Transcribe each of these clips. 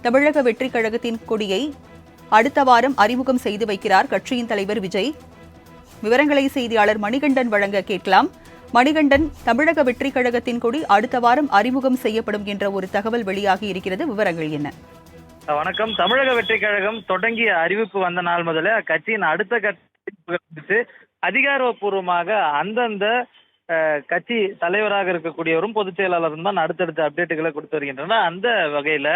தமிழக வெற்றிக் கழகத்தின் கொடியை அடுத்த வாரம் அறிமுகம் செய்து வைக்கிறார் கட்சியின் தலைவர் விஜய். விவரங்களை செய்தியாளர் மணிகண்டன் வழங்க கேட்கலாம். மணிகண்டன், தமிழக வெற்றிக் கழகத்தின் கொடி அடுத்த வாரம் அறிமுகம் செய்யப்படும் என்ற ஒரு தகவல் வெளியாகி இருக்கிறது. விவரங்கள் என்ன? வணக்கம். தமிழக வெற்றிக் கழகம் தொடங்கிய அறிவிப்பு வந்த நாள் முதல்ல கட்சியின் அடுத்த கட்சி அதிகாரப்பூர்வமாக அந்தந்த கட்சி தலைவராக இருக்கக்கூடியவரும் பொதுச் செயலாளரும் தான் அடுத்தடுத்த அப்டேட்டுகளை கொடுத்து வருகின்றனர். அந்த வகையில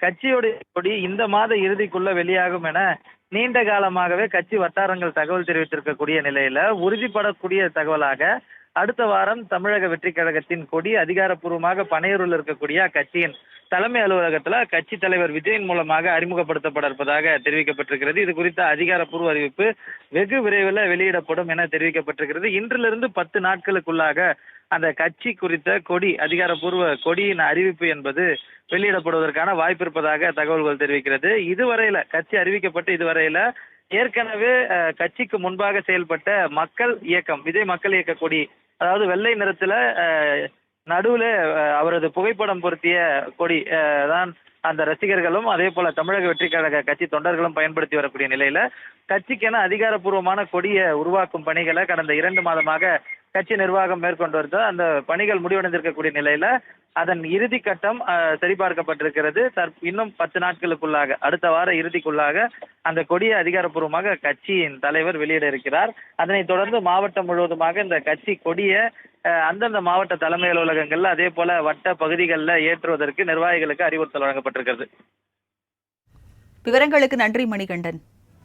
கட்சியுடைய கொடி இந்த மாத இறுதிக்குள்ள வெளியாகும் என நீண்ட காலமாகவே கட்சி வட்டாரங்கள் தகவல் தெரிவித்திருக்கக்கூடிய நிலையில உறுதிப்படக்கூடிய தகவலாக அடுத்த வாரம் தமிழக வெற்றிக் கழகத்தின் கொடி அதிகாரப்பூர்வமாக பனையூரில் இருக்கக்கூடிய கட்சியின் தலைமை அலுவலகத்துல கட்சி தலைவர் விஜயின் மூலமாக அறிமுகப்படுத்தப்பட இருப்பதாக தெரிவிக்கப்பட்டிருக்கிறது. இது குறித்த அதிகாரப்பூர்வ அறிவிப்பு வெகு விரைவில் வெளியிடப்படும் என தெரிவிக்கப்பட்டிருக்கிறது. இன்றிலிருந்து 10 நாட்களுக்குள்ளாக அந்த கட்சி குறித்த கொடி அதிகாரப்பூர்வ கொடியின் அறிவிப்பு என்பது வெளியிடப்படுவதற்கான வாய்ப்பு இருப்பதாக தகவல்கள் தெரிவிக்கிறது. இதுவரையில கட்சி அறிவிக்கப்பட்டு இதுவரையில ஏற்கனவே கட்சிக்கு முன்பாக செயல்பட்ட மக்கள் இயக்கம் விஜய் மக்கள் இயக்க கொடி, அதாவது வெள்ளை நிறத்துல நடுவுல அவரது புகைப்படம் பொருத்திய கொடி தான் அந்த ரசிகர்களும் அதே போல தமிழக வெற்றிக் கழக கட்சி தொண்டர்களும் பயன்படுத்தி வரக்கூடிய நிலையில கட்சிக்கென அதிகாரப்பூர்வமான கொடியை உருவாக்கும் பணிகளை கடந்த 2 மாதமாக கட்சி நிர்வாகம் மேற்கொண்டு வருது. அந்த பணிகள் முடிவடைந்திருக்கக்கூடிய நிலையில அதன் இறுதி கட்டம் சரிபார்க்கப்பட்டிருக்கிறது. இன்னும் 10 நாட்களுக்குள்ளாக அடுத்த வார இறுதிக்குள்ளாக அந்த கொடியை அதிகாரப்பூர்வமாக கட்சியின் தலைவர் வெளியிட இருக்கிறார். அதனைத் தொடர்ந்து மாவட்டம் முழுவதுமாக இந்த கட்சி கொடியை அந்தந்த மாவட்ட தலைமை அலுவலகங்கள்ல அதே போல வட்ட பகுதிகளில் ஏற்றுவதற்கு நிர்வாகிகளுக்கு அறிவுறுத்தல் வழங்கப்பட்டிருக்கிறது. விவரங்களுக்கு நன்றி மணிகண்டன்.